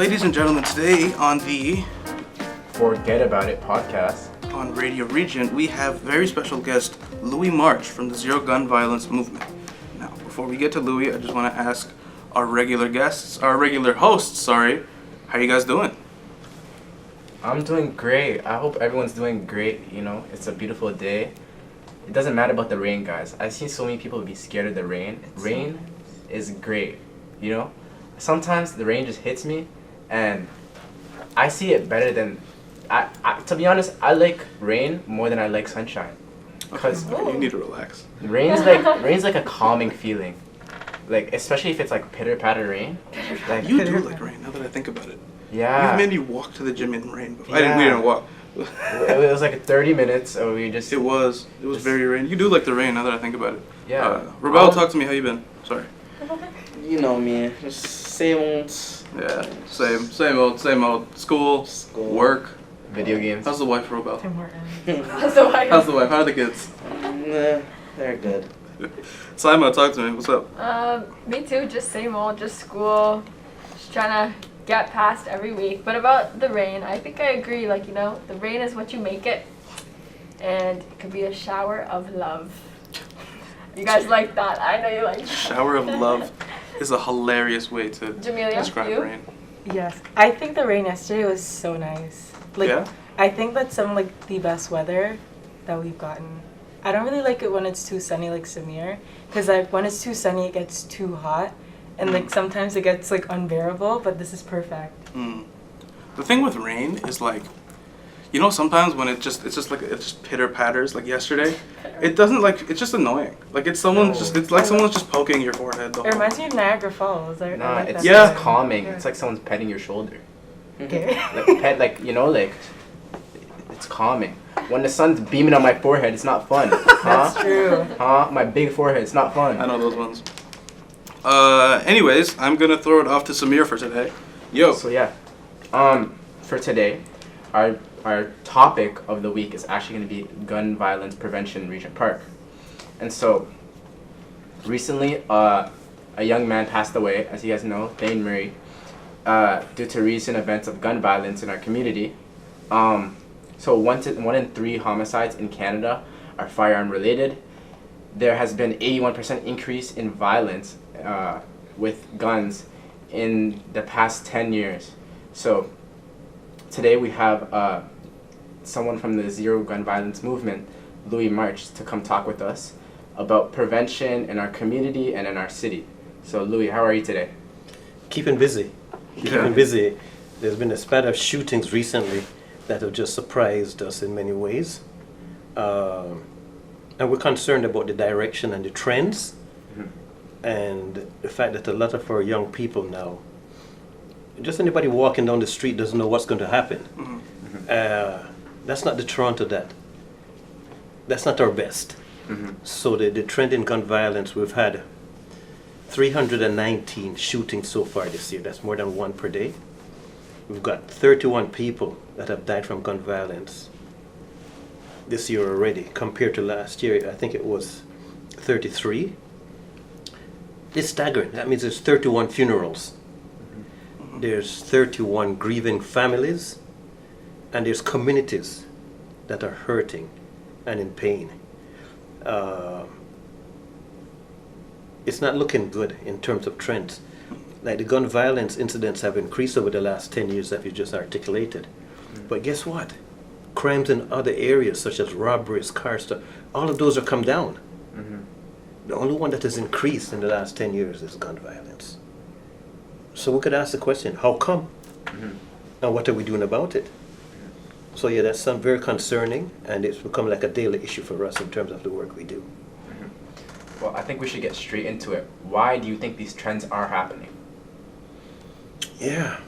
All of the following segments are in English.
Ladies and gentlemen, today on the Forget About It podcast on Radio Regent, we have very special guest Louis March from the Zero Gun Violence Movement. Now, before we get to Louis, I just want to ask our regular hosts, how you guys doing? I'm doing great. I hope everyone's doing great. You know, it's a beautiful day. It doesn't matter about the rain, guys. I've seen so many people be scared of the rain. Rain is great, you know? Sometimes the rain just hits me, and I see it better than... to be honest, I like rain more than I like sunshine. Because you need to relax. Rain's like a calming feeling. Like, especially if it's like pitter-patter rain. Like, You do like rain, now that I think about it. yeah. You've made me walk to the gym in rain before. Yeah. We didn't walk. It was like 30 minutes, and we just... It was very rainy. You do like the rain, now that I think about it. Yeah. Rebel, talk to me. How you been? Sorry. You know me, just same old. Yeah, same old. School, work. Video games. How's the wife, Rebel? How's the wife? How's the wife? How are the kids? Nah, they're good. Simon, talk to me. What's up? Me too, just same old, just school. Just trying to get past every week. But about the rain, I think I agree, like, you know, the rain is what you make it. And it could be a shower of love. You guys like that? I know you like that. Shower of love is a hilarious way to Jamelia, describe you? rain. Yes, I think the rain yesterday was so nice. Like, Yeah? I think that's some like the best weather that we've gotten. I don't really like it when it's too sunny, like Samir, because like when it's too sunny, it gets too hot, and like sometimes it gets like unbearable. But this is perfect. Mm. The thing with rain is like, you know, sometimes when it's just pitter patters. Like yesterday, it doesn't like it's just annoying. Like it's someone someone's just poking your forehead. The It whole reminds me of Niagara Falls. I Nah, like it's that. Yeah. just calming. Yeah. It's like someone's petting your shoulder. Okay. Like you know, like it's calming. When the sun's beaming on my forehead, it's not fun. Huh? That's true. Huh? My big forehead, it's not fun. I know those ones. Anyways, I'm gonna throw it off to Samir for today. Yo. So yeah, for today, our topic of the week is actually going to be gun violence prevention in Regent Park. And so, recently, a young man passed away, as you guys know, Thane Murray, due to recent events of gun violence in our community. So 1 in 3 homicides in Canada are firearm related. There has been 81% increase in violence with guns in the past 10 years. So today we have someone from the Zero Gun Violence Movement, Louis March, to come talk with us about prevention in our community and in our city. So Louis, how are you today? Keeping busy. Keeping busy. There's been a spat of shootings recently that have just surprised us in many ways. And we're concerned about the direction and the trends, and the fact that a lot of our young people now, just anybody walking down the street doesn't know what's going to happen. That's not the Toronto that. That's not our best. So the trend in gun violence, we've had 319 shootings so far this year. That's more than one per day. We've got 31 people that have died from gun violence this year already. Compared to last year, I think it was 33. It's staggering. That means there's 31 funerals. There's 31 grieving families, and there's communities that are hurting and in pain. It's not looking good in terms of trends. Like the gun violence incidents have increased over the last 10 years that you just articulated. But guess what? Crimes in other areas such as robberies, car stuff, all of those are come down. The only one that has increased in the last 10 years is gun violence. So we could ask the question, how come? And what are we doing about it? So yeah, that's very concerning, and it's become like a daily issue for us in terms of the work we do. Well, I think we should get straight into it. Why do you think these trends are happening? Yeah.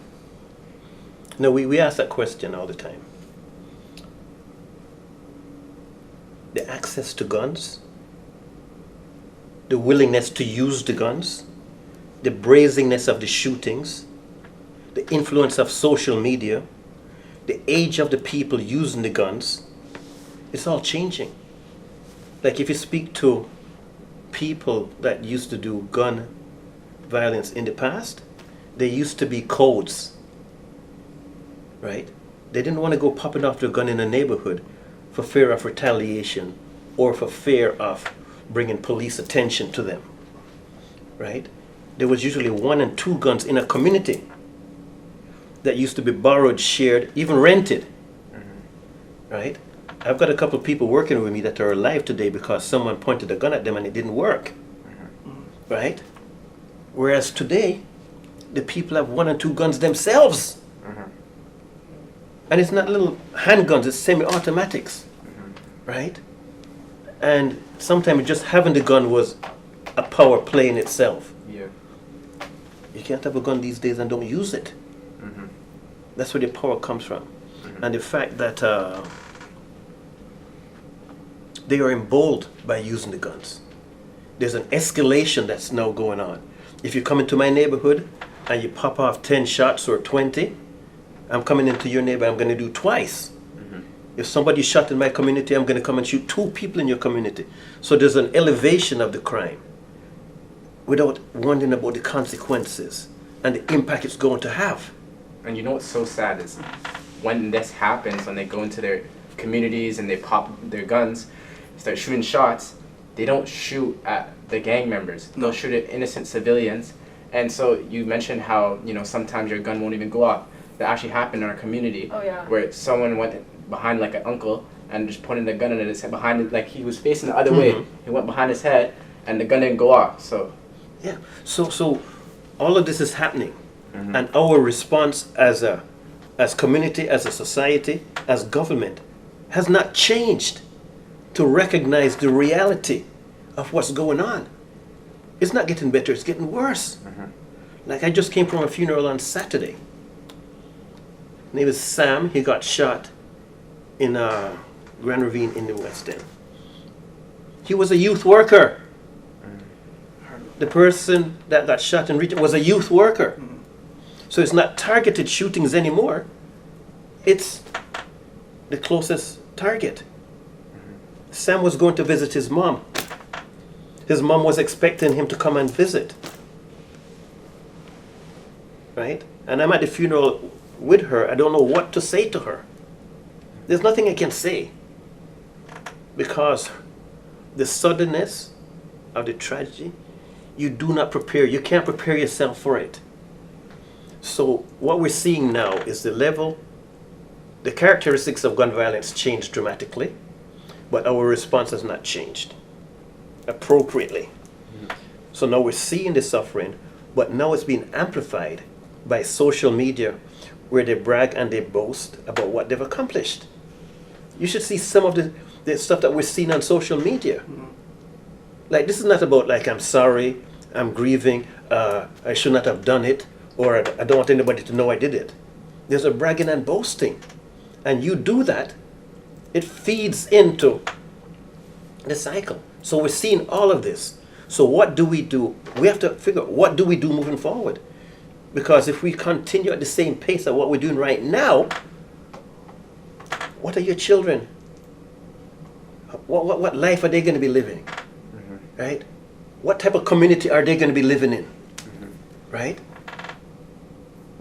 No, we ask that question all the time. The access to guns, the willingness to use the guns, the brazenness of the shootings, the influence of social media, the age of the people using the guns, it's all changing. Like if you speak to people that used to do gun violence in the past, there used to be codes right? They didn't want to go popping off their gun in a neighborhood for fear of retaliation or for fear of bringing police attention to them, right? There was usually 1 and 2 guns in a community that used to be borrowed, shared, even rented, right? I've got a couple of people working with me that are alive today because someone pointed a gun at them and it didn't work, right? Whereas today, the people have 1 and 2 guns themselves. And it's not little handguns, it's semi-automatics, right? And sometimes just having the gun was a power play in itself. Yeah. You can't have a gun these days and don't use it. That's where the power comes from. And the fact that they are emboldened by using the guns. There's an escalation that's now going on. If you come into my neighborhood and you pop off 10 shots or 20, I'm coming into your neighborhood, I'm going to do twice. If somebody shot in my community, I'm going to come and shoot 2 people in your community. So there's an elevation of the crime without wondering about the consequences and the impact it's going to have. And you know what's so sad is when this happens, when they go into their communities and they pop their guns, start shooting shots, they don't shoot at the gang members. They'll shoot at innocent civilians. And so you mentioned how, you know, sometimes your gun won't even go off. That actually happened in our community. Oh, yeah. Where someone went behind like an uncle and just pointed the gun at his head behind it, like he was facing the other way. He went behind his head and the gun didn't go off. So yeah. So all of this is happening. And our response as community, as a society, as government has not changed to recognize the reality of what's going on. It's not getting better, it's getting worse. Like I just came from a funeral on Saturday. His name is Sam. He got shot in Grand Ravine in the West End. He was a youth worker. The person that got shot in Regent was a youth worker. So it's not targeted shootings anymore. It's the closest target. Sam was going to visit his mom. His mom was expecting him to come and visit. Right? And I'm at the funeral with her. I don't know what to say to her. There's nothing I can say. Because the suddenness of the tragedy, you do not prepare. You can't prepare yourself for it. So what we're seeing now is the level, the characteristics of gun violence changed dramatically, but our response has not changed appropriately. So now we're seeing the suffering, but now it's being amplified by social media where they brag and they boast about what they've accomplished. You should see some of the stuff that we're seeing on social media. Like, this is not about like, I'm sorry, I'm grieving, I should not have done it, or I don't want anybody to know I did it. There's a bragging and boasting. And you do that, it feeds into the cycle. So we're seeing all of this. So what do? We have to figure out, what do we do moving forward? Because if we continue at the same pace of what we're doing right now, what are your children? What life are they going to be living? Right? What type of community are they going to be living in? Right?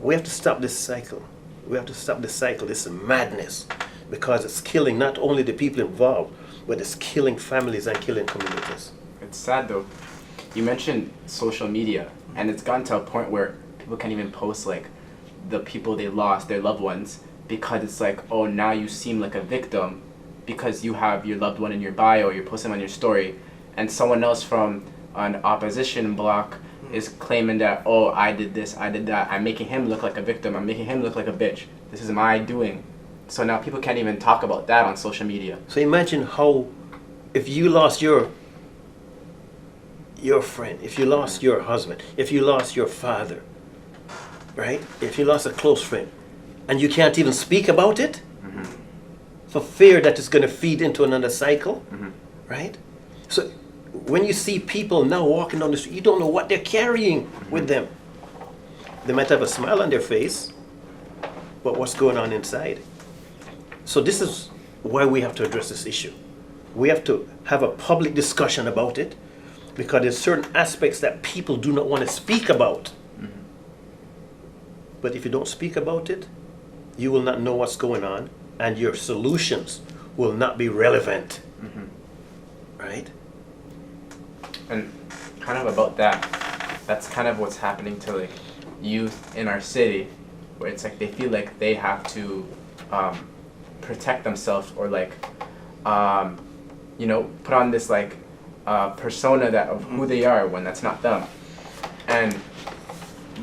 We have to stop this cycle. We have to stop this cycle, this madness, because it's killing not only the people involved, but it's killing families and killing communities. it's sad though. You mentioned social media, and it's gotten to a point where people can't even post like the people they lost, their loved ones, because it's like, oh, now you seem like a victim because you have your loved one in your bio, you're posting on your story, and someone else from an opposition block is claiming that, oh, I did this, I did that, I'm making him look like a victim, I'm making him look like a bitch, this is my doing. So now people can't even talk about that on social media. So imagine how, if you lost your friend, if you lost your husband, if you lost your father, right? If you lost a close friend, and you can't even speak about it, for fear that it's going to feed into another cycle, right? So when you see people now walking down the street, you don't know what they're carrying with them. They might have a smile on their face, but what's going on inside? So this is why we have to address this issue. We have to have a public discussion about it, because there's certain aspects that people do not want to speak about. But if you don't speak about it, you will not know what's going on, and your solutions will not be relevant. Right? And kind of about that, that's kind of what's happening to like youth in our city, where it's like they feel like they have to protect themselves or like you know, put on this like persona that of who they are when that's not them. And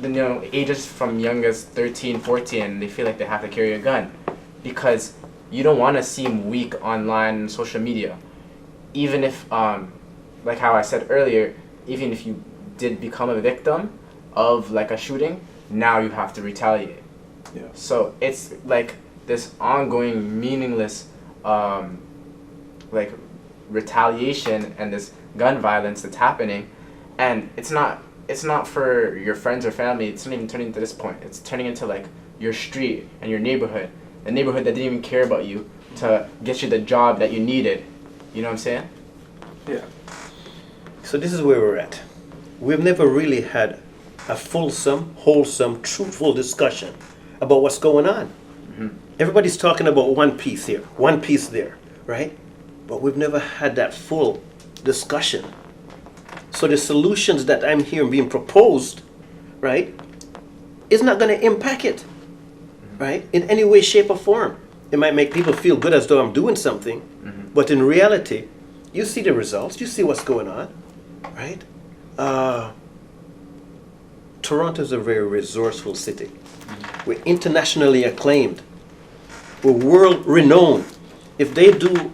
then, you know, ages from young as 13, 14, they feel like they have to carry a gun because you don't want to seem weak online and social media. Even if, like how I said earlier, even if you did become a victim of like a shooting, now you have to retaliate. Yeah. So it's like this ongoing meaningless like retaliation and this gun violence that's happening, and it's not for your friends or family. It's not even turning into this point. It's turning into like your street and your neighborhood, a neighborhood that didn't even care about you to get you the job that you needed. You know what I'm saying? Yeah. So this is where we're at. We've never really had a fulsome, wholesome, truthful discussion about what's going on. Everybody's talking about one piece here, one piece there, right? But we've never had that full discussion. So the solutions that I'm hearing being proposed, right, is not going to impact it, right, in any way, shape, or form. It might make people feel good as though I'm doing something, but in reality, you see the results, you see what's going on, right? Toronto is a very resourceful city. We're internationally acclaimed. We're world renowned. If they do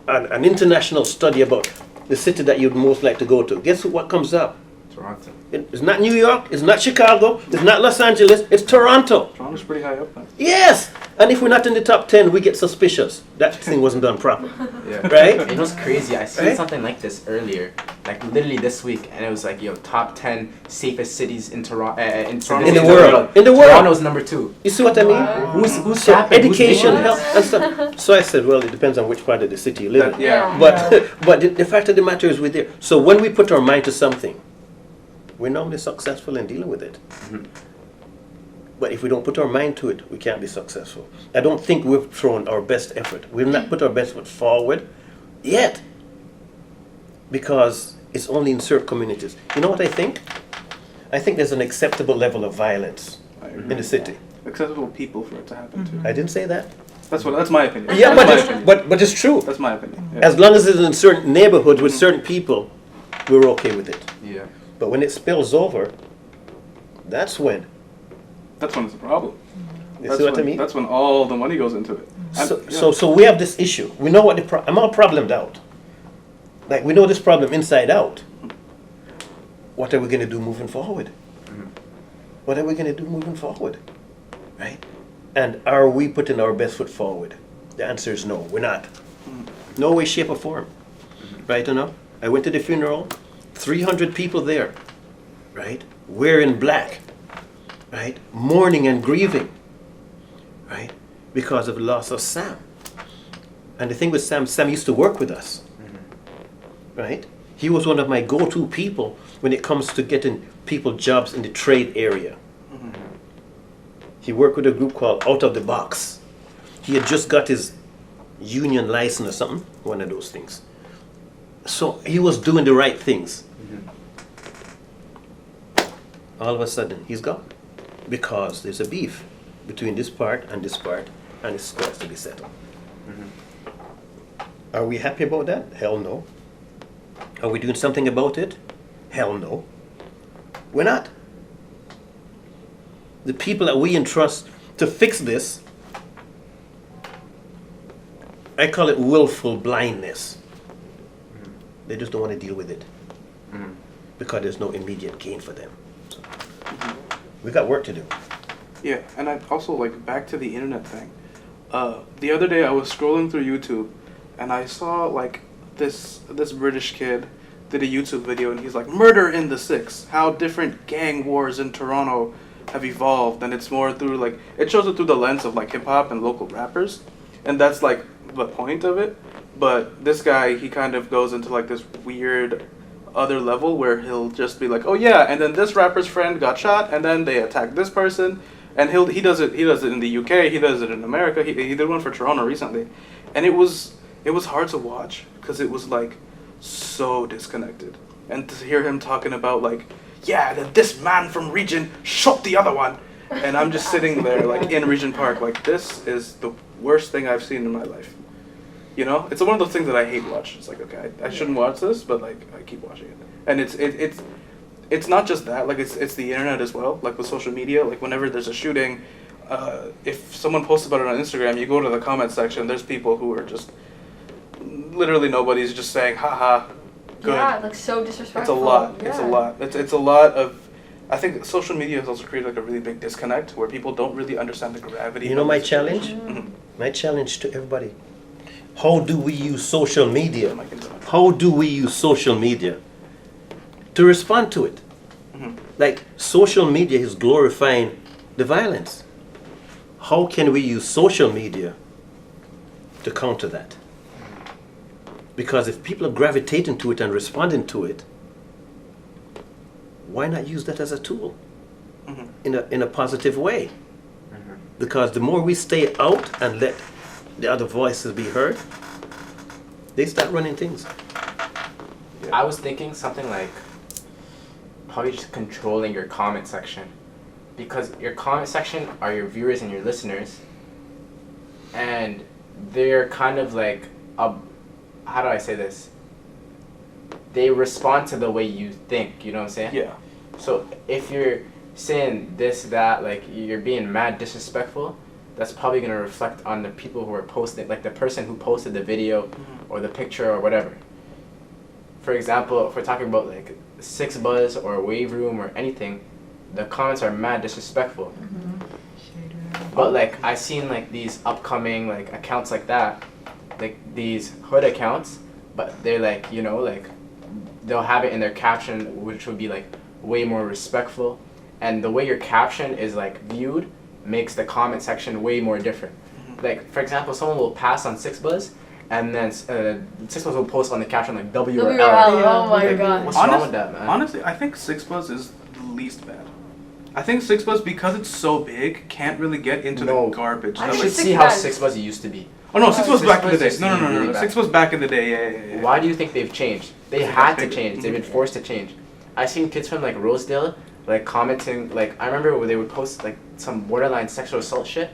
an international study about the city that you'd most like to go to, guess what comes up? Toronto. It's not New York, it's not Chicago, it's not Los Angeles, it's Toronto. Toronto's pretty high up there. Yes! And if we're not in the top 10, we get suspicious. That thing wasn't done proper. Yeah. Right? It was crazy. I seen Right? something like this earlier, like literally this week, and it was like, top 10 safest cities in Toronto. In the world. In the world. Toronto's number 2. You see what I mean? Who's So happened? education, Who's health, and stuff. So I said, well, it depends on which part of the city you live in. Yeah. But the fact of the matter is we're there. So when we put our mind to something, we're normally successful in dealing with it. But if we don't put our mind to it, we can't be successful. I don't think we've thrown our best effort. We've not put our best foot forward yet, because it's only in certain communities. You know what I think? I think there's an acceptable level of violence I in agree. the city. Acceptable people for it to happen to. I didn't say that. That's my opinion. Yeah, That's my but opinion. but it's true. That's my opinion. Yeah. As long as it's in certain neighborhoods with certain people, we're okay with it. Yeah. But when it spills over, that's when. That's when it's a problem. You see what I mean? That's when all the money goes into it. And- So we have this issue. We know what I'm all problemed out. Like, we know this problem inside out. What are we going to do moving forward? What are we going to do moving forward? Right? And are we putting our best foot forward? The answer is no, we're not. No way, shape, or form. Right or no? I went to the funeral, 300 people there, right? Wearing black, right? Mourning and grieving, right? Because of the loss of Sam. And the thing with Sam used to work with us, right? He was one of my go-to people when it comes to getting people jobs in the trade area. He worked with a group called Out of the Box. He had just got his union license or something, one of those things. So he was doing the right things. All of a sudden, he's gone. Because there's a beef between this part, and it's got to be settled. Are we happy about that? Hell no. Are we doing something about it? Hell no. We're not. The people that we entrust to fix this, I call it willful blindness. They just don't want to deal with it because there's no immediate gain for them. So, we got work to do. Yeah, and I also, like, back to the internet thing. The other day I was scrolling through YouTube, and I saw, like, this British kid did a YouTube video, and he's like, "Murder in the Six: How different gang wars in Toronto have evolved." And it's more through, like, it shows it through the lens of, like, hip hop and local rappers, and that's, like, the point of it. But this guy, he kind of goes into, like, this weird other level where he'll just be like, "Oh yeah, and then this rapper's friend got shot, and then they attacked this person, And he does it in the UK, he does it in America. He did one for Toronto recently, and it was hard to watch because it was like so disconnected. And to hear him talking about like, yeah, that this man from Regent shot the other one, and I'm just sitting there like in Regent Park, like this is the worst thing I've seen in my life. You know, it's one of those things that I hate watch. It's like, okay, I shouldn't watch this, but like I keep watching it, and it's not just that, like it's the internet as well, like with social media. Like whenever there's a shooting, if someone posts about it on Instagram, you go to the comment section, there's people who are just literally nobody's just saying haha, good. Yeah, like so disrespectful. It's a lot. Yeah. It's a lot of. I think social media has also created like a really big disconnect where people don't really understand the gravity. You know of my the challenge? situation. My challenge to everybody. How do we use social media? Mike and Zach. How do we use social media to respond to it? Like social media is glorifying the violence. How can we use social media to counter that? Because if people are gravitating to it and responding to it, why not use that as a tool in a positive way? Because the more we stay out and let the other voices be heard, they start running things. I was thinking something like probably just controlling your comment section, because your comment section are your viewers and your listeners, and they're kind of like how do I say this? They respond to the way you think, you know what I'm saying? Yeah. So if you're saying this, that, like you're being mad disrespectful, that's probably going to reflect on the people who are posting, like the person who posted the video or the picture or whatever. For example, if we're talking about like 6buzz or Wave Room or anything, the comments are mad disrespectful. But like I seen like these upcoming like accounts like that, like these hood accounts, but they're like, you know, like they'll have it in their caption, which would be like way more respectful, and the way your caption is like viewed makes the comment section way more different. Like for example, someone will pass on 6buzz, and then 6buzz will post on the caption like W or L. Oh my Like, god. what's wrong with that, man? Honestly, I think 6buzz is the least bad. I think 6buzz, because it's so big, can't really get into No. the garbage. I that, should like- see how 6buzz. 6buzz used to be. Oh no, 6buzz back in the 6buzz day. used to No, be really bad. 6buzz back in the day. Yeah. Why do you think they've changed? They had to change. They've been forced to change. I seen kids from like Rosedale like commenting, like I remember when they would post like some borderline sexual assault shit,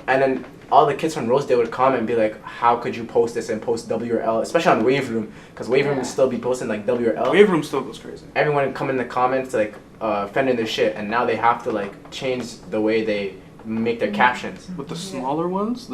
and then all the kids from Rosedale would comment and be like, how could you post this and post W or L, especially on Wave Room, because Wave Room would still be posting like W or L. Wave Room still goes crazy. Everyone would come in the comments like offending their shit, and now they have to like change the way they make their captions. With the smaller ones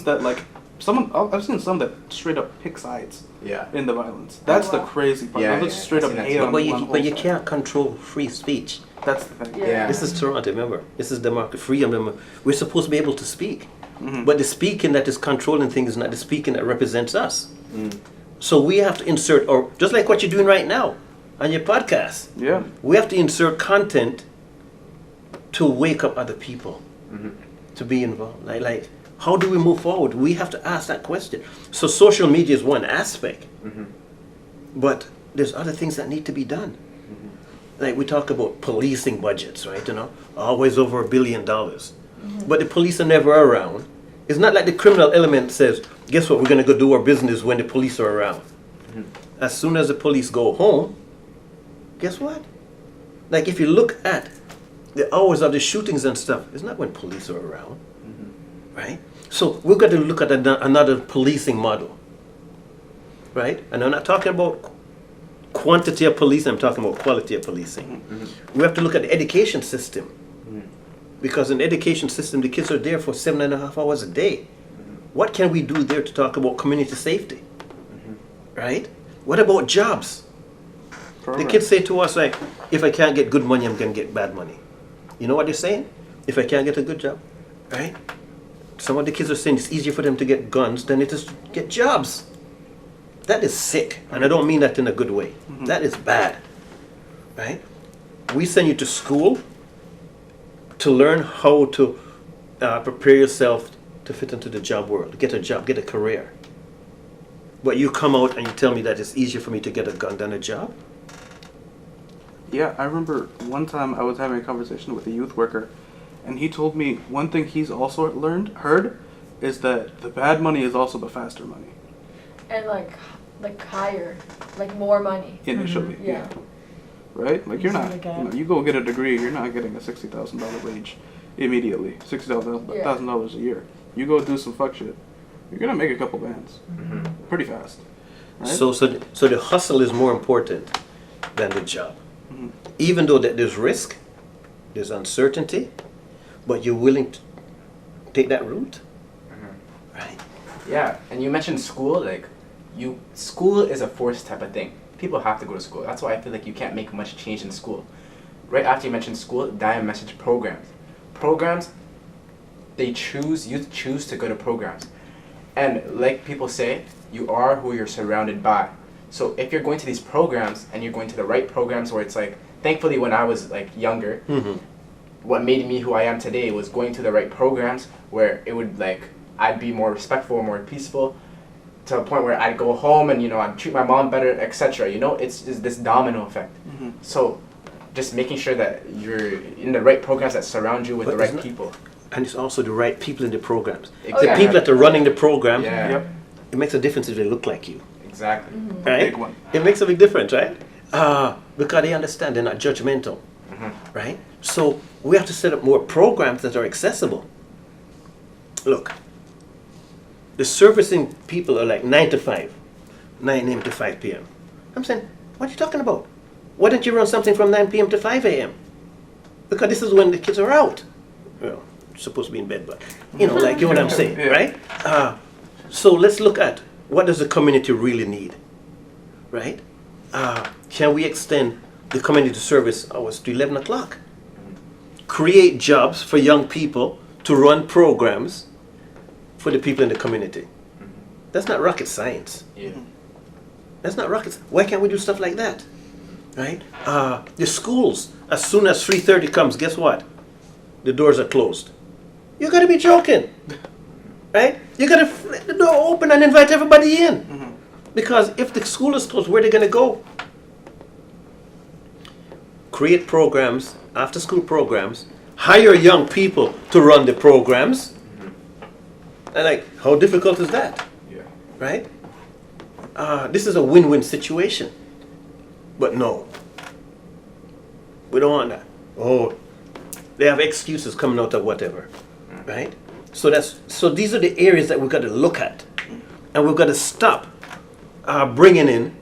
that like I've seen some that straight up pick sides Yeah. in the violence. That's the wow. crazy part. Yeah, They just yeah, straight I've up seen that hate too. on But one you whole side. can't control free speech. That's the thing. Yeah. This is Toronto, remember? This is democracy, freedom. We're supposed to be able to speak. But the speaking that is controlling things is not the speaking that represents us. So we have to insert, or just like what you're doing right now on your podcast, Yeah. we have to insert content to wake up other people to be involved. Like, how do we move forward? We have to ask that question. So social media is one aspect, but there's other things that need to be done. Like we talk about policing budgets, right? You know, always over $1 billion. But the police are never around. It's not like the criminal element says, guess what, we're going to go do our business when the police are around. As soon as the police go home, guess what? Like if you look at the hours of the shootings and stuff, it's not when police are around, right? So we've got to look at another policing model, right? And I'm not talking about quantity of policing, I'm talking about quality of policing. We have to look at the education system. Because in the education system, the kids are there for 7.5 hours a day. What can we do there to talk about community safety? Right? What about jobs? The kids say to us, like, if I can't get good money, I'm going to get bad money. You know what they're saying? If I can't get a good job, right? Some of the kids are saying it's easier for them to get guns than it is to get jobs. That is sick. And I don't mean that in a good way. That is bad. Right? We send you to school to learn how to prepare yourself to fit into the job world, get a job, get a career. But you come out and you tell me that it's easier for me to get a gun than a job? Yeah, I remember one time I was having a conversation with a youth worker, and he told me one thing he's also heard, is that the bad money is also the faster money. And like higher, like more money. Initially, Yeah. right? Like you're Easy not, to get. you know, you go get a degree, you're not getting a $60,000 wage immediately. $60,000 a year. You go do some fuck shit, you're gonna make a couple bands, pretty fast. Right? So the hustle is more important than the job. Even though that there's risk, there's uncertainty, but you're willing to take that route, right? Yeah, and you mentioned school, like, school is a forced type of thing. People have to go to school. That's why I feel like you can't make much change in school. Right after you mentioned school, Diane mentioned programs. Programs, youth choose to go to programs. And like people say, you are who you're surrounded by. So if you're going to these programs and you're going to the right programs where it's like, thankfully when I was like younger, what made me who I am today was going to the right programs where it would like, I'd be more respectful, more peaceful, to a point where I'd go home and, you know, I'd treat my mom better, etc. You know, it's this domino effect. So just making sure that you're in the right programs that surround you with the right people. And it's also the right people in the programs. Exactly. The people that are running the program, Yeah. Yep. it makes a difference if they look like you. Exactly. Right? Big one. It makes a big difference, right? Because they understand they're not judgmental, right? So we have to set up more programs that are accessible. Look, the servicing people are like 9 to 5, 9 a.m. to 5 p.m. I'm saying, what are you talking about? Why don't you run something from 9 p.m. to 5 a.m.? Because this is when the kids are out. Well, supposed to be in bed, but you know, like you know what I'm saying, Yeah. right? So let's look at what does the community really need, right? Can we extend the community service hours to 11 o'clock? Create jobs for young people to run programs for the people in the community. That's not rocket science. Yeah. That's not rocket science. Why can't we do stuff like that, right? The schools, as soon as 3:30 comes, guess what? The doors are closed. You gotta be joking, right? You gotta let the door open and invite everybody in. Because if the school is closed, where are they gonna go? Create programs, after school programs, hire young people to run the programs. And like, how difficult is that? Yeah. Right? This is a win-win situation. But no, we don't want that. Oh, they have excuses coming out of whatever, right? So these are the areas that we've got to look at, and we've got to stop bringing in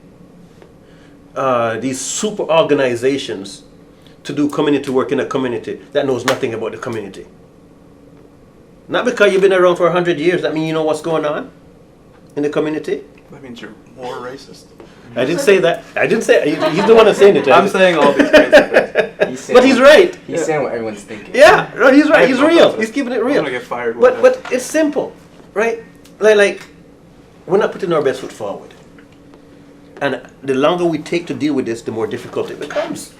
these super organizations to do community work in a community that knows nothing about the community. Not because you've been around for 100 years, that means you know what's going on in the community. That means you're more racist. I didn't say that. I didn't say. He's the one that's saying it. I'm saying all these crazy things. But he's right. He's saying what everyone's thinking. Yeah, no, he's I right. have He's no real. confidence. He's keeping it I'm real. gonna get fired with But it's simple, right? Like we're not putting our best foot forward, and the longer we take to deal with this, the more difficult it becomes.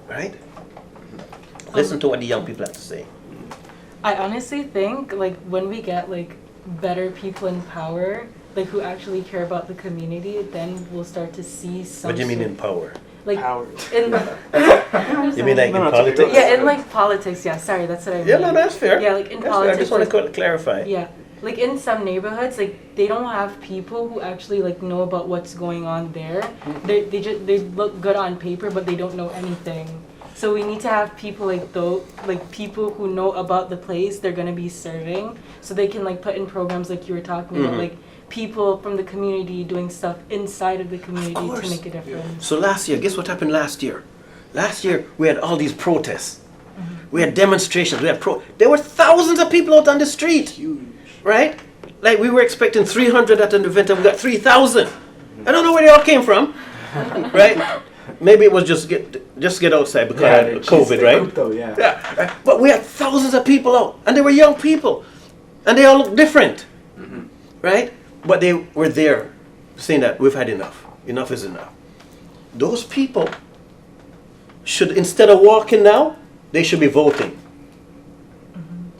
Right? Listen to what the young people have to say. I honestly think like when we get like better people in power, like who actually care about the community, then we'll start to see some. What do you mean in power? Like Power. in You mean like No, in it's okay. politics? yeah, in like politics. Yeah, sorry, that's what I mean. Yeah, no, that's fair. Yeah, like in That's fair. politics. I just want like, to clarify. yeah, like in some neighborhoods, like they don't have people who actually like know about what's going on there. They look good on paper, but they don't know anything. So we need to have people like people who know about the place they're gonna be serving, so they can like put in programs like you were talking about, like people from the community doing stuff inside of the community to course. make a difference. So last year, guess what happened last year? Last year we had all these protests. We had demonstrations. There were thousands of people out on the street. Huge. Right? Like we were expecting 300 at an event and we got 3,000. I don't know where they all came from. Right? Maybe it was just get outside because of COVID, right? Crypto, yeah. Yeah. Right? But we had thousands of people out, and they were young people, and they all looked different, right? But they were there saying that we've had enough. Enough is enough. Those people should, instead of walking now, they should be voting.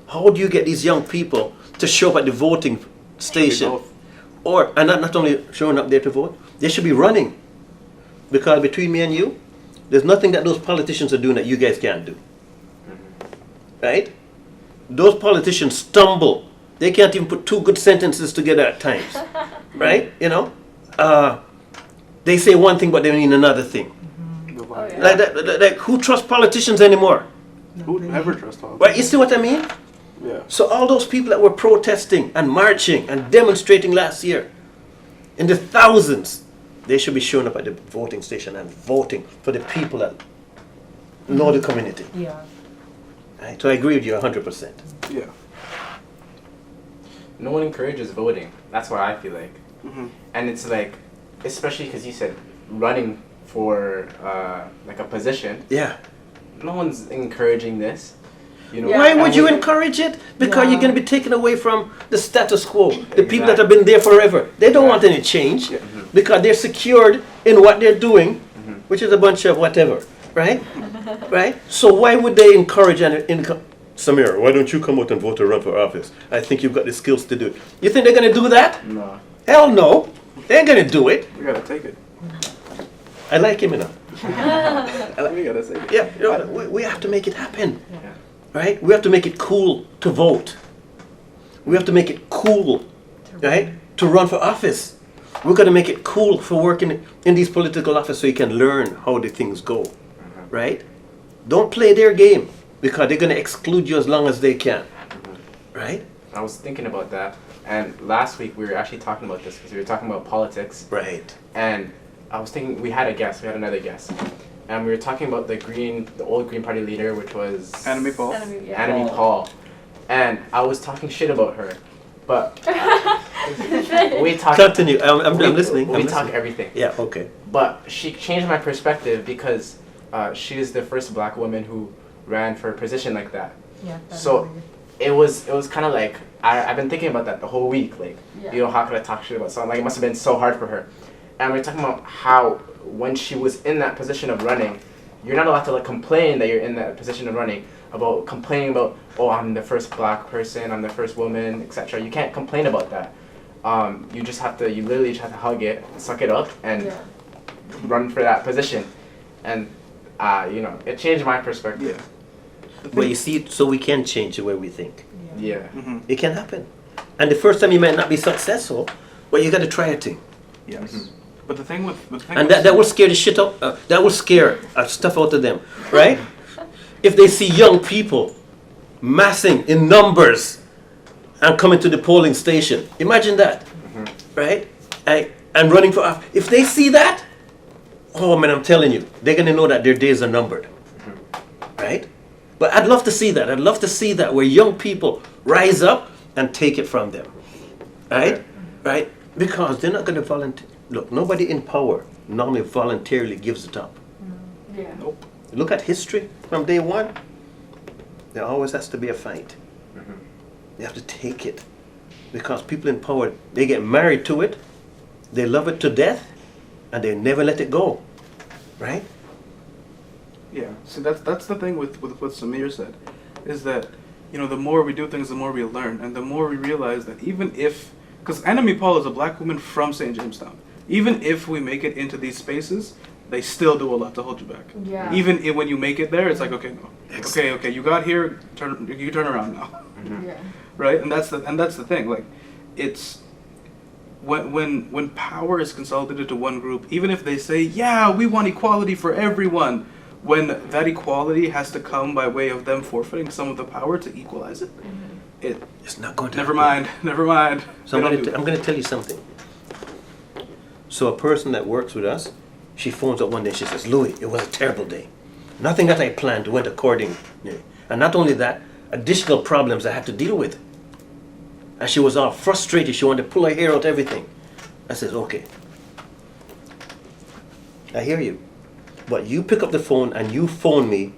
How do you get these young people to show up at the voting station? both. And not only showing up there to vote, they should be running. Because between me and you, there's nothing that those politicians are doing that you guys can't do. right? Those politicians stumble. They can't even put two good sentences together at times, right? You know, they say one thing but they mean another thing. Oh, yeah. Like that, like who trusts politicians anymore? Who ever trust politicians? Right? You see what I mean? Yeah. So all those people that were protesting and marching and demonstrating last year, in the thousands, they should be showing up at the voting station and voting for the people that know the community. Yeah. Right? So I agree with you 100%. Yeah. No one encourages voting. That's what I feel like. Mm-hmm. And it's like, especially because you said running for like a position. Yeah. No one's encouraging this. You know. Yeah. Why And would you we- encourage it? Because Yeah. you're going to be taken away from the status quo. The people that Exactly. have been there forever. They don't want any change Yeah. because they're secured in what they're doing, which is a bunch of whatever, right? Right? So why would they encourage Samira, why don't you come out and vote to run for office? I think you've got the skills to do it. You think they're going to do that? No. Hell no. They ain't going to do it. We gotta take it. I like him enough. We gotta take it. Yeah, you know, we have to make it happen. Yeah. Right? We have to make it cool to vote. We have to make it cool, right, to run for office. We're going to make it cool for working in these political offices so you can learn how the things go, right? Don't play their game because they're going to exclude you as long as they can, right? I was thinking about that, and last week we were actually talking about this because we were talking about politics, Right. and I was thinking we had another guest, and we were talking about the old Green Party leader, which was Enemy Paul. Enemy, yeah. Annemie Paul, and I was talking shit about her, but we talk. Continue. I'm listening. We I'm talk listening. everything, Yeah, okay. but she changed my perspective because she is the first black woman who ran for a position like that. Yeah. that So is weird. it was kind of like I've been thinking about that the whole week. Like, Yeah. you know, how could I talk shit about something? Like, it must have been so hard for her. And we're talking about how when she was in that position of running, you're not allowed to like complain that you're in that position of running. About complaining about, oh, I'm the first black person, I'm the first woman, etc. You can't complain about that. You literally just have to hug it, suck it up, and Yeah. run for that position. And you know, it changed my perspective. But you see, so we can change the way we think. Yeah. Mm-hmm. It can happen. And the first time you might not be successful, but you got to try a thing. Yes. But the thing with And that will scare the shit out, that will scare stuff out of them, right? If they see young people massing in numbers and coming to the polling station, imagine that, right? And running for office. If they see that, oh man, I'm telling you, they're going to know that their days are numbered, right? But I'd love to see that. I'd love to see that where young people rise up and take it from them, right? Right? Because they're not going to volunteer. Look, nobody in power normally voluntarily gives it up. Yeah. Nope. Look at history from day one. There always has to be a fight. You have to take it. Because people in power, they get married to it, they love it to death, and they never let it go. Right? Yeah. See, that's the thing with what Samir said, is that, you know, the more we do things, the more we learn, and the more we realize that even if, because Ennemie Paul is a black woman from St. Jamestown, even if we make it into these spaces, they still do a lot to hold you back. Yeah. Even when you make it there, it's like, okay, no, okay, you got here, you turn around now, Yeah. right? And that's the thing. Like, it's when power is consolidated to one group, even if they say, yeah, we want equality for everyone, when that equality has to come by way of them forfeiting some of the power to equalize it, It's not going to never happen. mind. So They don't do I'm going to tell you something. So a person that works with us, she phones up one day, she says, Louis, it was a terrible day. Nothing that I planned went according. And not only that, additional problems I had to deal with. And she was all frustrated. She wanted to pull her hair out, everything. I said, okay. I hear you. But you pick up the phone and you phone me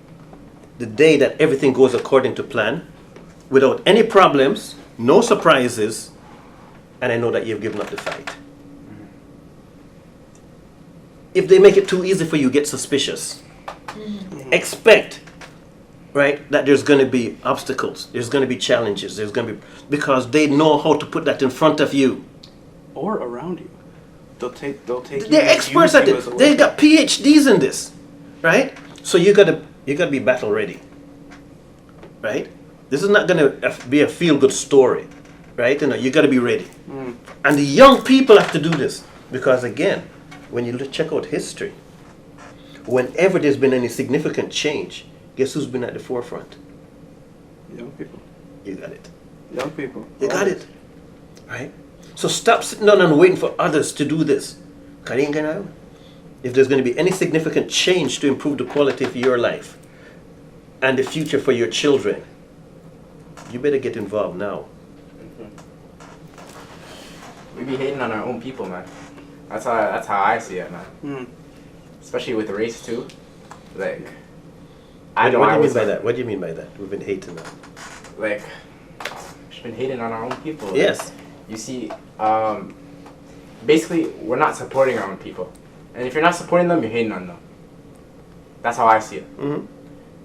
the day that everything goes according to plan, without any problems, no surprises, and I know that you've given up the fight. If they make it too easy for you, get suspicious. Expect, right, that there's going to be obstacles, there's going to be challenges, there's going to be, because they know how to put that in front of you. or around you. They'll take. They're you and experts use at you it. as a They weapon. got PhDs in this, right? So you gotta be battle ready. right? This is not going to be a feel-good story, right? You got to be ready. And the young people have to do this because, again, when you check out history, whenever there's been any significant change, guess who's been at the forefront? Young people. You got it. Young people. You got it, right? So stop sitting down and waiting for others to do this. If there's going to be any significant change to improve the quality of your life and the future for your children, you better get involved now. We be hating on our own people, man. That's how I see it, man. Especially with race too. Like, What do you mean by that? What do you mean by that? We've been hating them. Like, we've been hating on our own people. Yes. You see, basically, we're not supporting our own people. And if you're not supporting them, you're hating on them. That's how I see it.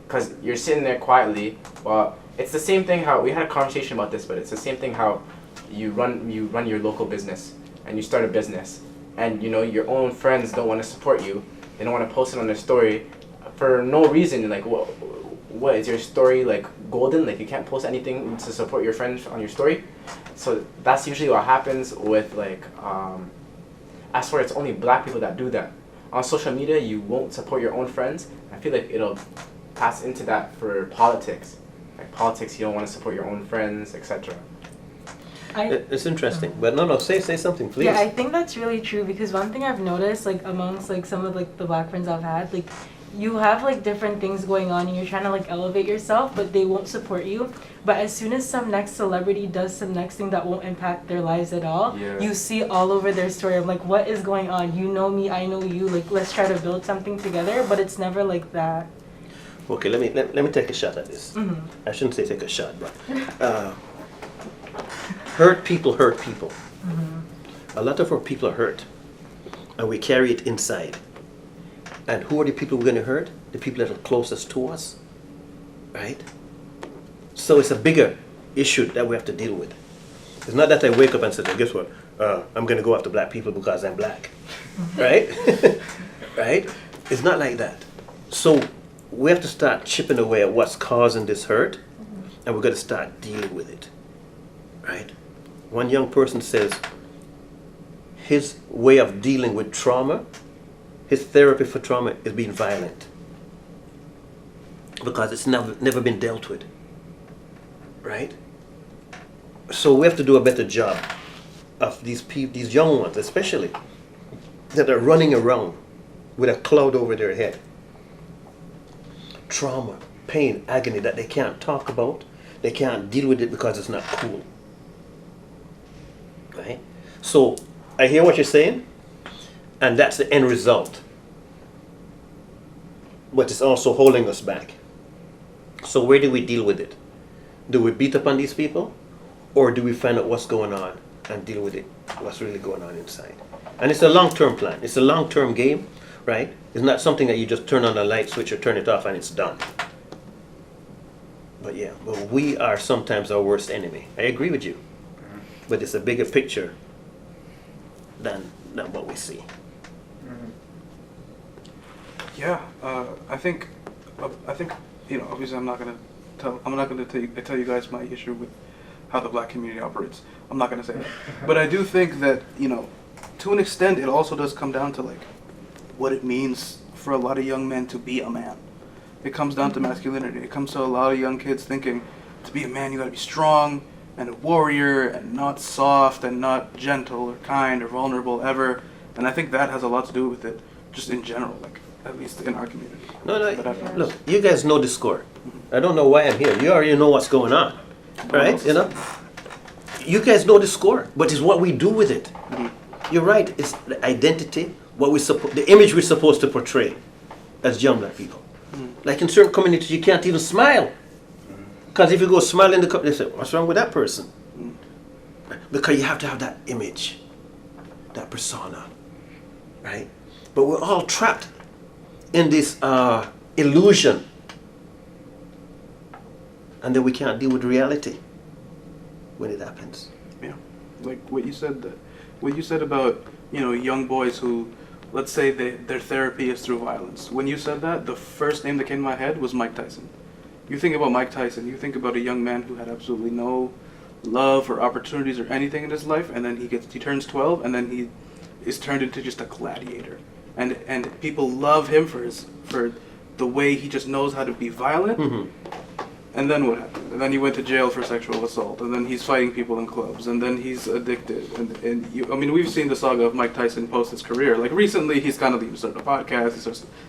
Because you're sitting there quietly. Well, it's the same thing how we had a conversation about this, but it's the same thing how you run your local business and you start a business, and your own friends don't want to support you. They don't want to post it on their story for no reason. Like, what is your story like golden? Like, you can't post anything to support your friends on your story. So that's usually what happens with like. I swear it's only black people that do that. On social media, you won't support your own friends. I feel like it'll pass into that for politics. Like politics, you don't want to support your own friends, etc. It's interesting, but no, say something, please. Yeah, I think that's really true because one thing I've noticed, like amongst like some of like the black friends I've had, like you have like different things going on and you're trying to like elevate yourself, but they won't support you. But as soon as some next celebrity does some next thing that won't impact their lives at all, you see all over their story of like, what is going on? You know me, I know you. Like, let's try to build something together. But it's never like that. Okay, let me take a shot at this. I shouldn't say take a shot, but hurt people hurt people. A lot of our people are hurt, and we carry it inside. And who are the people we're going to hurt? The people that are closest to us, right? So it's a bigger issue that we have to deal with. It's not that I wake up and say, guess what? I'm going to go after black people because I'm black, right? Right? It's not like that. So we have to start chipping away at what's causing this hurt, and we're going to start dealing with it, right? One young person says his way of dealing with trauma, his therapy for trauma is being violent because it's never been dealt with, right? So we have to do a better job of these young ones, especially, that are running around with a cloud over their head. Trauma, pain, agony that they can't talk about, they can't deal with it because it's not cool, right? So I hear what you're saying, and that's the end result. But it's also holding us back. So where do we deal with it? Do we beat up on these people? Or do we find out what's going on and deal with it, what's really going on inside? And it's a long-term plan. It's a long-term game, right? It's not something that you just turn on a light switch or turn it off and it's done. But yeah, but we are sometimes our worst enemy. I agree with you. But it's a bigger picture than what we see. Yeah, I think obviously I'm not gonna tell you guys my issue with how the black community operates. I'm not gonna say that, but I do think that to an extent it also does come down to like what it means for a lot of young men to be a man. It comes down to masculinity. It comes to a lot of young kids thinking to be a man you gotta be strong and a warrior and not soft and not gentle or kind or vulnerable ever. And I think that has a lot to do with it, just in general, like at least in our community. No, look, you guys know the score. I don't know why I'm here. You already know what's going on, right? You guys know the score, but it's what we do with it. You're right. It's the identity, the image we're supposed to portray as young black people. Like in certain communities, you can't even smile. Because if you go smile in the they say, what's wrong with that person? Because you have to have that image, that persona, right? But we're all trapped in this illusion. And then we can't deal with reality when it happens. Yeah, like what you said about young boys who, let's say their therapy is through violence. When you said that, the first name that came to my head was Mike Tyson. You think about Mike Tyson, you think about a young man who had absolutely no love or opportunities or anything in his life, and then he turns 12, and then he is turned into just a gladiator. And people love him for the way he just knows how to be violent. Mm-hmm. And then what happened? And then he went to jail for sexual assault, and then he's fighting people in clubs, and then he's addicted. I mean, we've seen the saga of Mike Tyson post his career. Like recently, he's kind of even started a podcast.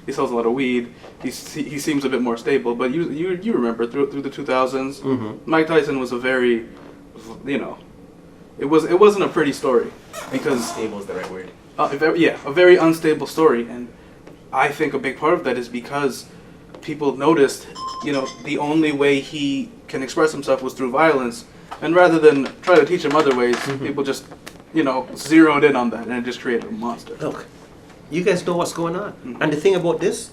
He sells a lot of weed. He seems a bit more stable. But you remember through the 2000s, Mm-hmm. Mike Tyson was a very, it wasn't a pretty story because Stable is the right word. a very unstable story, and I think a big part of that is because people noticed, the only way he can express himself was through violence, and rather than try to teach him other ways, people just, zeroed in on that, and it just created a monster. Look, you guys know what's going on. Mm-hmm. And the thing about this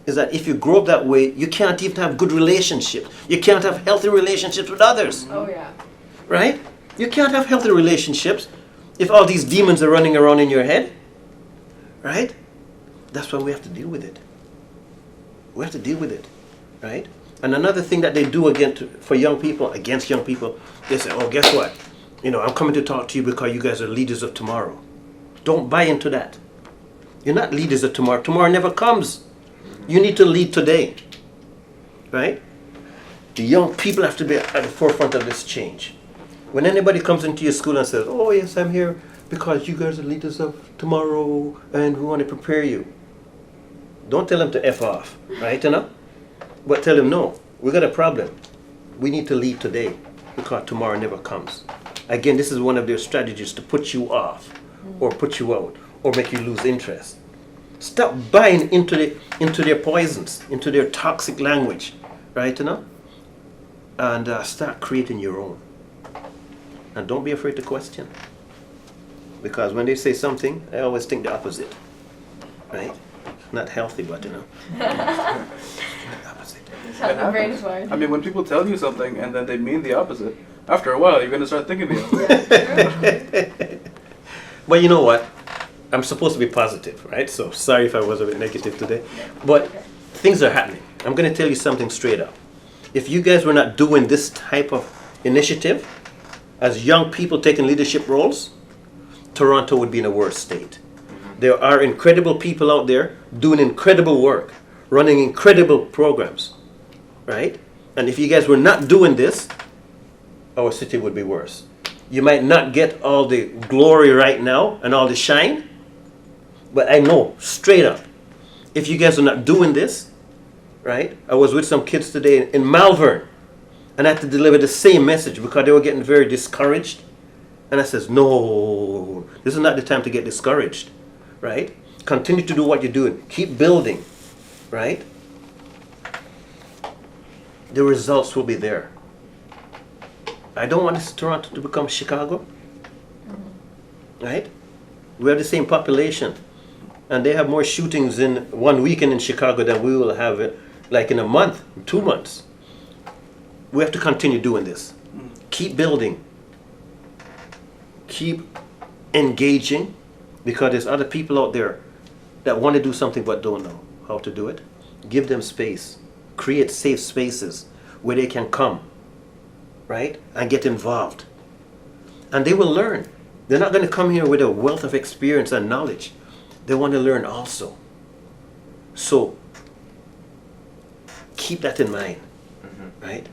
is that if you grow up that way, you can't even have good relationships. You can't have healthy relationships with others, Oh yeah. right? You can't have healthy relationships if all these demons are running around in your head, right? That's why we have to deal with it. We have to deal with it, right? And another thing that they do against young people, they say, oh, guess what? I'm coming to talk to you because you guys are leaders of tomorrow. Don't buy into that. You're not leaders of tomorrow. Tomorrow never comes. You need to lead today, right? The young people have to be at the forefront of this change. When anybody comes into your school and says, oh, yes, I'm here because you guys are leaders of tomorrow and we want to prepare you. Don't tell them to F off, right, But tell them, no, we got a problem. We need to lead today because tomorrow never comes. Again, this is one of their strategies to put you off or put you out or make you lose interest. Stop buying into their poisons, into their toxic language, right, And start creating your own. And don't be afraid to question. Because when they say something, I always think the opposite, right? Not healthy, but opposite. That's how the brain is wired. I mean, when people tell you something and then they mean the opposite, after a while, you're going to start thinking the opposite. But you know what? I'm supposed to be positive, right? So sorry if I was a bit negative today. But things are happening. I'm going to tell you something straight up. If you guys were not doing this type of initiative, as young people taking leadership roles, Toronto would be in a worse state. There are incredible people out there doing incredible work, running incredible programs, right? And if you guys were not doing this, our city would be worse. You might not get all the glory right now and all the shine, but I know, straight up, if you guys are not doing this, right? I was with some kids today in Malvern, and I had to deliver the same message because they were getting very discouraged. And I says, no, this is not the time to get discouraged, right? Continue to do what you're doing. Keep building, right? The results will be there. I don't want this Toronto to become Chicago, right? We have the same population, and they have more shootings in one weekend in Chicago than we will have like in a month, 2 months. We have to continue doing this. Keep building. Keep engaging, because there's other people out there that want to do something but don't know how to do it. Give them space. Create safe spaces where they can come, right, and get involved. And they will learn. They're not going to come here with a wealth of experience and knowledge. They want to learn also. So keep that in mind, right?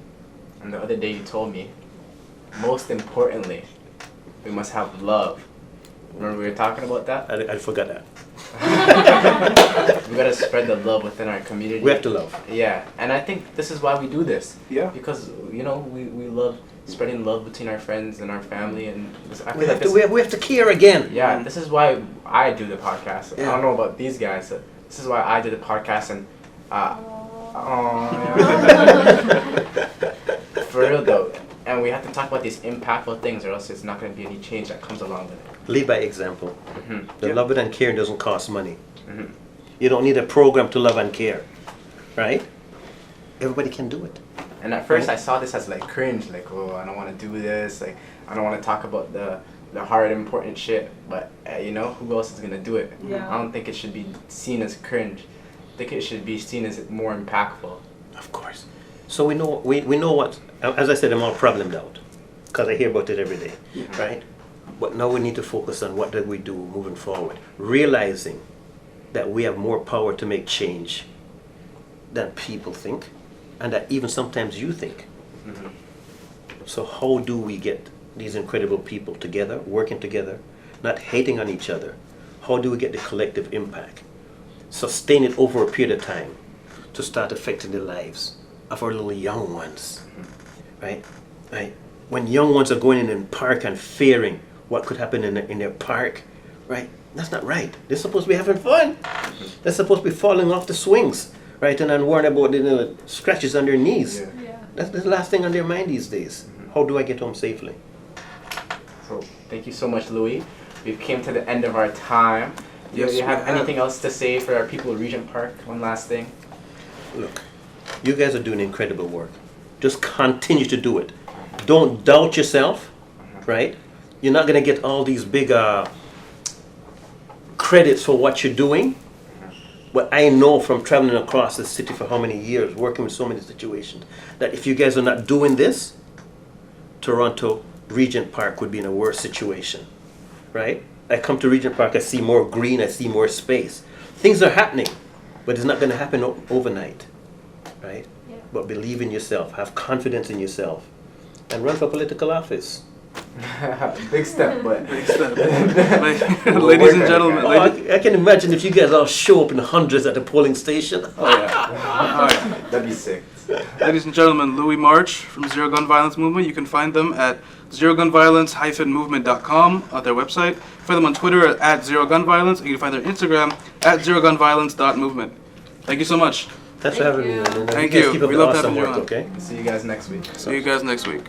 And the other day you told me, most importantly, we must have love. Remember we were talking about that? I forgot that. We gotta spread the love within our community. We have to love. Yeah, and I think this is why we do this. Yeah. Because, we love spreading love between our friends and our family, and I We feel have, like we have to care again. yeah, this is why I do the podcast. Yeah. I don't know about these guys. This is why I do the podcast, and for real though. And we have to talk about these impactful things, or else there's not going to be any change that comes along with it. Lead by example. The Yeah. loving and caring doesn't cost money. You don't need a program to love and care, right? Everybody can do it. And at first I saw this as like cringe, like, oh, I don't want to do this, like, I don't want to talk about the hard, important shit, but who else is going to do it? Yeah. I don't think it should be seen as cringe. I think it should be seen as more impactful. Of course. So we know what, as I said, I'm all problemed out because I hear about it every day, right? But now we need to focus on what do we do moving forward, realizing that we have more power to make change than people think, and that even sometimes you think. Mm-hmm. So how do we get these incredible people together, working together, not hating on each other? How do we get the collective impact? Sustain it over a period of time to start affecting the lives of our little young ones, right? Right? When young ones are going in the park and fearing what could happen in their park, right? That's not right. They're supposed to be having fun. They're supposed to be falling off the swings, right? And then worrying about the scratches on their knees. Yeah. Yeah. That's the last thing on their mind these days. How do I get home safely? So thank you so much, Louis. We've came to the end of our time. Do Yes, you have we have. anything else to say for our people of Regent Park? One last thing. Look, you guys are doing incredible work. Just continue to do it. Don't doubt yourself, right? You're not going to get all these big credits for what you're doing. But I know from traveling across the city for how many years, working with so many situations, that if you guys are not doing this, Toronto, Regent Park would be in a worse situation, right? I come to Regent Park, I see more green, I see more space. Things are happening, but it's not going to happen overnight, right? Yeah. But believe in yourself, have confidence in yourself, and run for political office. Big step, but Big step. We'll Ladies work and on it, gentlemen, guys. I can imagine if you guys all show up in hundreds at the polling station. Oh yeah. Oh yeah. That'd be sick. Ladies and gentlemen, Louis March from Zero Gun Violence Movement. You can find them at zerogunviolence-movement.com, their website. Find them on Twitter at Zero Gun Violence, and you can find their Instagram at zerogunviolence.movement. Thanks so much. Thanks for Thank having me, you. man. And Thank guys you. Keep up We the love awesome having you work, on. okay? See you guys next week. See you guys next week.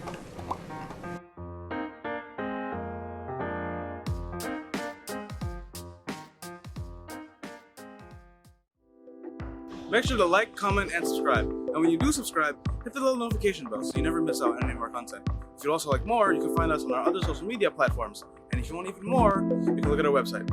Make sure to like, comment, and subscribe. And when you do subscribe, hit the little notification bell so you never miss out on any of our content. If you'd also like more, you can find us on our other social media platforms. And if you want even more, you can look at our website.